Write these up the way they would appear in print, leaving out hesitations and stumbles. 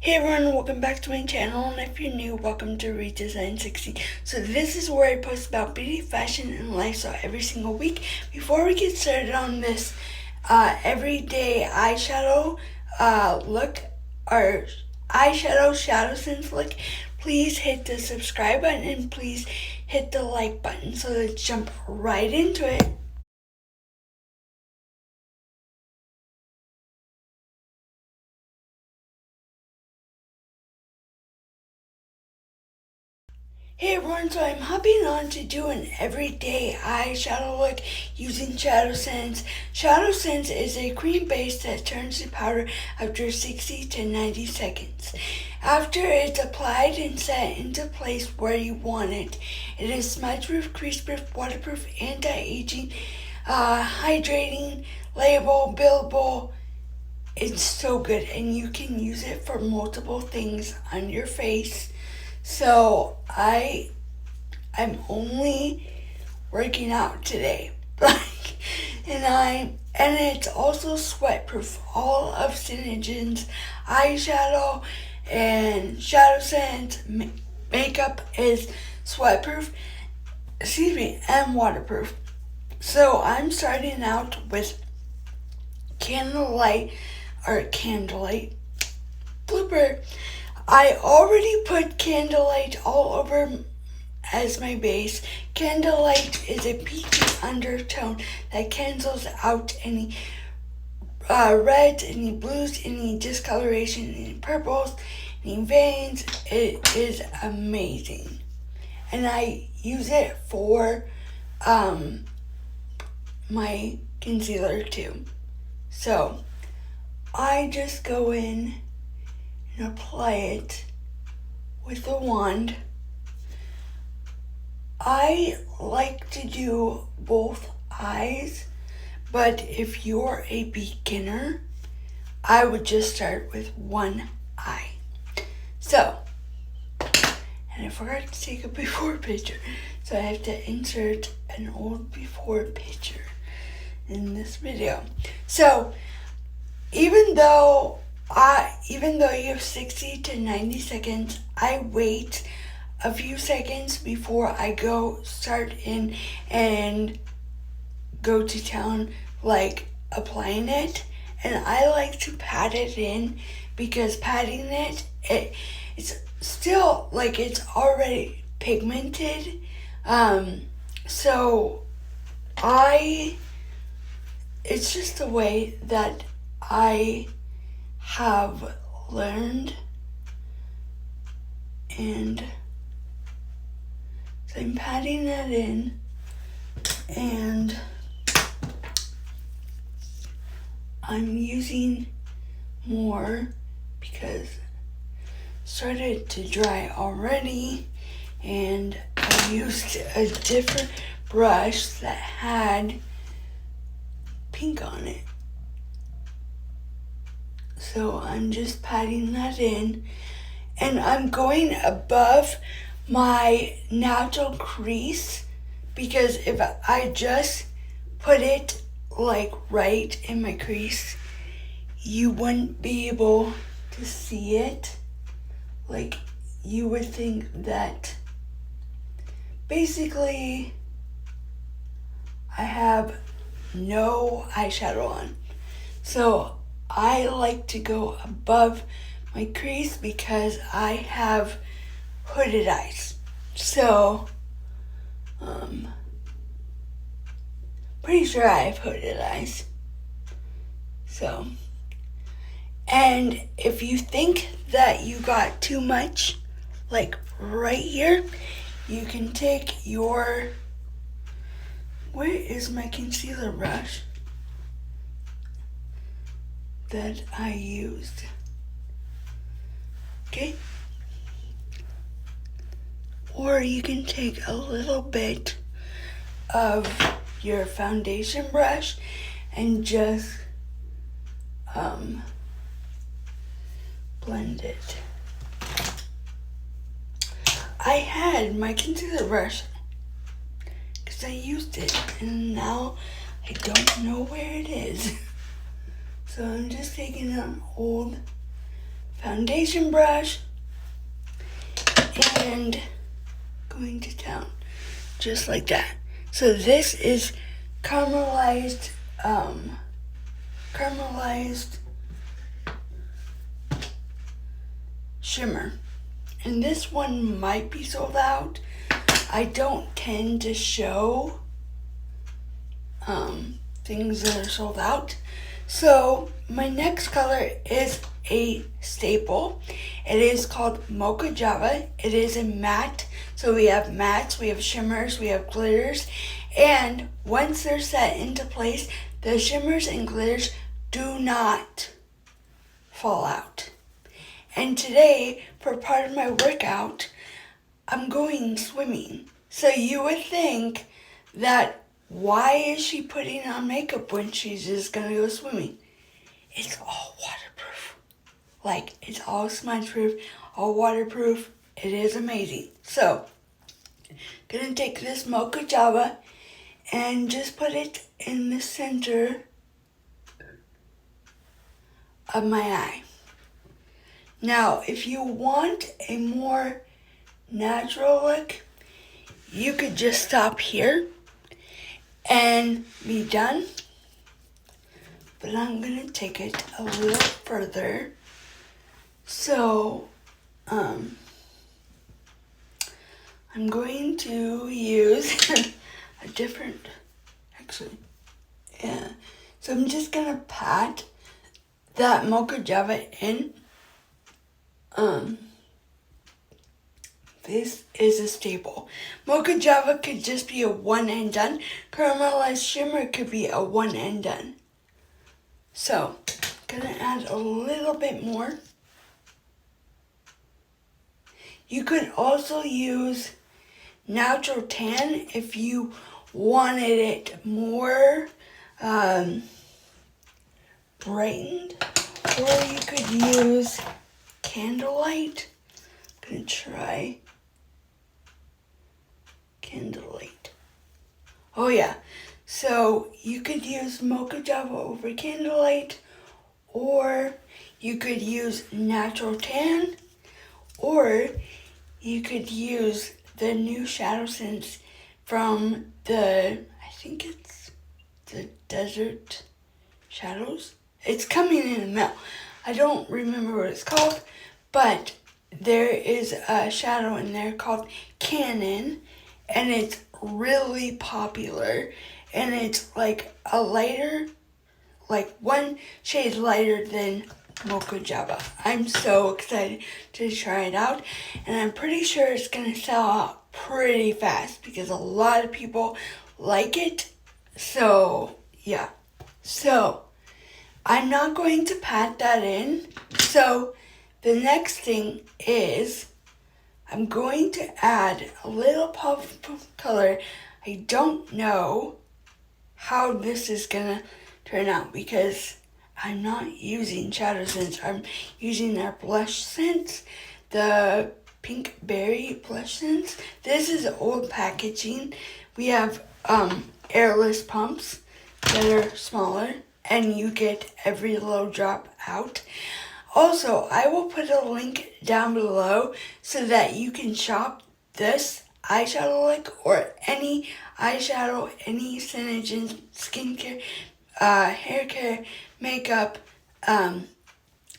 Hey everyone, welcome back to my channel, and if you're new, welcome to Redesign 60. So this is where I post about beauty, fashion, and lifestyle every single week. Before we get started on this everyday eyeshadow look, or eyeshadow shadow sense look, please hit the subscribe button and please hit the like button. So let's jump right into it. Hey everyone, so I'm hopping on to do an everyday eyeshadow look using Shadow Sense. Shadow Sense is a cream base that turns to powder after 60 to 90 seconds. After it's applied and set into place where you want it, it is smudge-proof, crease-proof, waterproof, anti-aging, hydrating, layable, buildable. It's so good, and you can use it for multiple things on your face. So I'm only working out today, and it's also sweat proof. All of Synergen's eyeshadow and Shadow Sense makeup is sweat proof, and waterproof. So I'm starting out with candlelight blooper. I already put candlelight all over as my base. Candlelight is a peachy undertone that cancels out any reds, any blues, any discoloration, any purples, any veins. It is amazing. And I use it for my concealer too. So I just go in and apply it with the wand. I like to do both eyes, but if you're a beginner, I would just start with one eye. So, and I forgot to take a before picture, so I have to insert an old before picture in this video. So, even though you have 60 to 90 seconds, I wait a few seconds before I start in and go to town, like applying it. And I like to pat it in, because patting it's still like it's already pigmented. So it's just the way that I have learned, and so I'm patting that in, and I'm using more because it started to dry already, and I used a different brush that had pink on it. So I'm just patting that in, and I'm going above my natural crease, because if I just put it like right in my crease, you wouldn't be able to see it. Like, you would think that basically I have no eyeshadow on. So I like to go above my crease because I have hooded eyes. So, pretty sure I have hooded eyes. So, and if you think that you got too much, like right here, you can take where is my concealer brush that I used? Okay. Or you can take a little bit of your foundation brush and just blend it. I had my concealer brush because I used it, and now I don't know where it is. So I'm just taking an old foundation brush and going to town just like that. So this is caramelized shimmer, and this one might be sold out. I don't tend to show things that are sold out. So my next color is a staple. It is called Mocha Java. It is a matte. So we have mattes, we have shimmers, we have glitters, and once they're set into place, the shimmers and glitters do not fall out. And today, for part of my workout, I'm going swimming. So you would think that why is she putting on makeup when she's just gonna go swimming? It's all waterproof. Like, it's all smudge proof, all waterproof. It is amazing. So, gonna take this Mocha Java and just put it in the center of my eye. Now, if you want a more natural look, you could just stop here and be done. But I'm gonna take it a little further. So, I'm going to use a different, So I'm just gonna pat that Mocha Java in. This is a staple. Mocha Java could just be a one and done. Caramelized shimmer could be a one and done. So, gonna add a little bit more. You could also use natural tan if you wanted it more brightened, or you could use candlelight. I'm gonna try candlelight. Oh yeah, so you could use Mocha Java over candlelight, or you could use natural tan, or you could use the new shadow scents from I think it's the Desert Shadows. It's coming in the mail. I don't remember what it's called, but there is a shadow in there called Canon, and it's really popular, and it's like a lighter, like one shade lighter than Mocha Java. I'm so excited to try it out, and I'm pretty sure it's gonna sell out pretty fast because a lot of people like it. So yeah, so I'm not going to pat that in. So the next thing is I'm going to add a little puff of color. I don't know how this is gonna turn out because I'm not using shadow scents. I'm using their blush scents, the pink berry blush scents. This is old packaging. We have airless pumps that are smaller, and you get every little drop out. Also, I will put a link down below so that you can shop this eyeshadow look or any eyeshadow, any Synergens, skincare, hair care, makeup.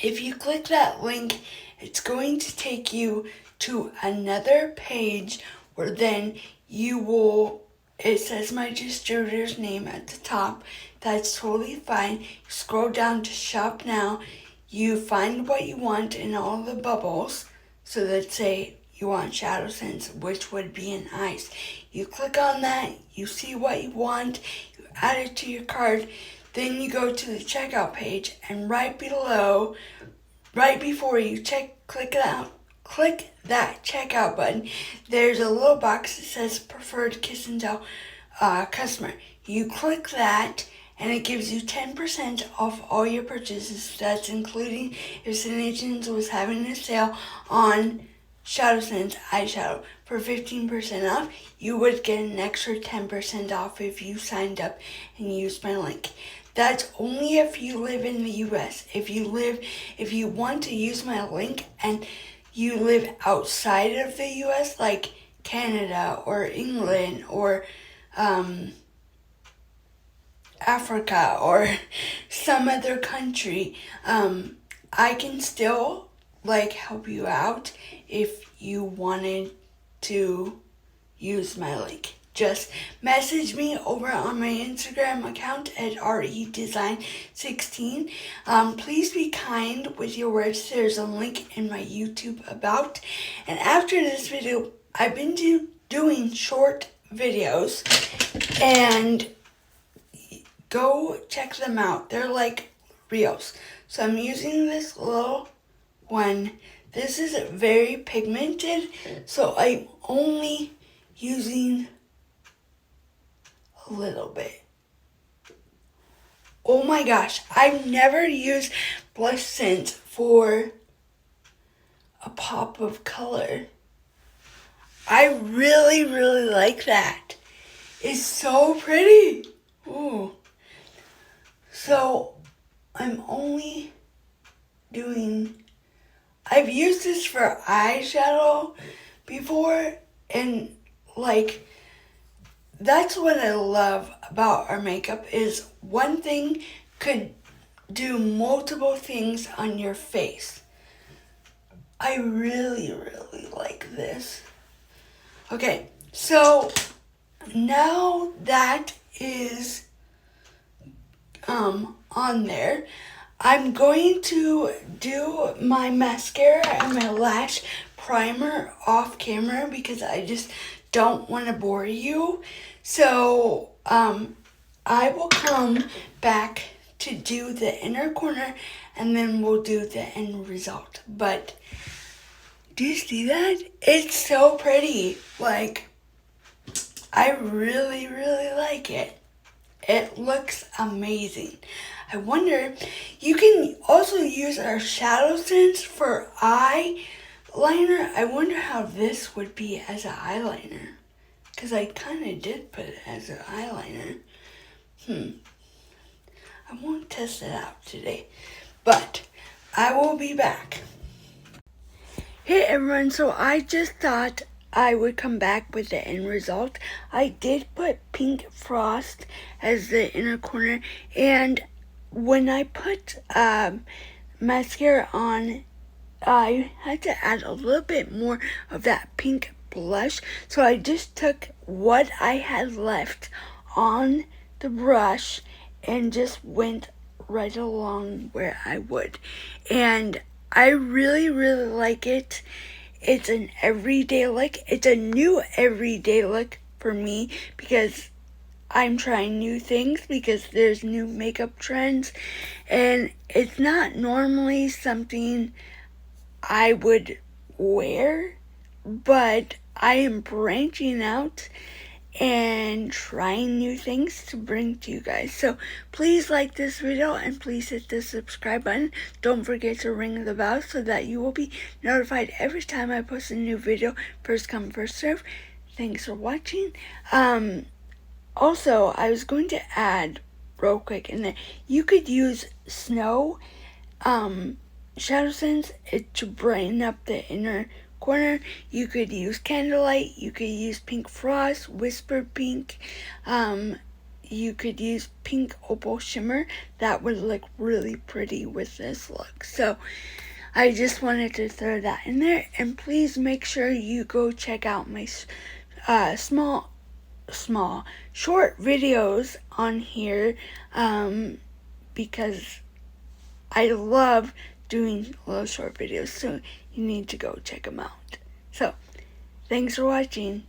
If you click that link, it's going to take you to another page where then it says my distributor's name at the top. That's totally fine. Scroll down to shop now. You find what you want in all the bubbles. So let's say you want shadow scents, which would be in eyes. You click on that, you see what you want, you add it to your cart, then you go to the checkout page, and right below, right before you click that checkout button, there's a little box that says preferred kiss and tell customer. You click that, and it gives you 10% off all your purchases. That's including if Synergens was having a sale on Shadow Scents eyeshadow for 15% off. You would get an extra 10% off if you signed up and used my link. that's only if you live in the US. If you want to use my link and you live outside of the US, like Canada or England or Africa or some other country, I can still like help you out if you wanted to use my link. Just message me over on my Instagram account at redesign16. Please be kind with your words. There's a link in my YouTube about. And after this video, I've been doing short videos, and go check them out. They're like reels. So I'm using this little one. This is very pigmented, so I'm only using a little bit. Oh my gosh, I've never used blush scent for a pop of color. I really, really like that. It's so pretty. Ooh. So I'm only doing, I've used this for eyeshadow before, and like, that's what I love about our makeup is one thing could do multiple things on your face. I really, really like this. Okay, so now that is on there, I'm going to do my mascara and my lash primer off camera because I just don't want to bore you. So I will come back to do the inner corner and then we'll do the end result. But do you see that? It's so pretty. Like, I really, really like it. It looks amazing. I wonder, you can also use our shadow sense for eyeliner. I wonder how this would be as an eyeliner. Because I kind of did put it as an eyeliner. I won't test it out today. But I will be back. Hey everyone, so I just thought I would come back with the end result. I did put pink frost as the inner corner, and when I put mascara on, I had to add a little bit more of that pink blush, so I just took what I had left on the brush and just went right along where I would. And I really, really like it. It's an everyday look. It's a new everyday look for me because I'm trying new things, because there's new makeup trends, and it's not normally something I would wear, but I am branching out and trying new things to bring to you guys. So please like this video and please hit the subscribe button. Don't forget to ring the bell so that you will be notified every time I post a new video. First come, first serve. Thanks for watching. Also, I was going to add real quick in there, you could use snow shadow sense to brighten up the inner corner. You could use candlelight, you could use pink frost, whispered pink, you could use pink opal shimmer. That would look really pretty with this look. So I just wanted to throw that in there, and please make sure you go check out my small short videos on here, because I love doing little short videos, so you need to go check them out. So thanks for watching.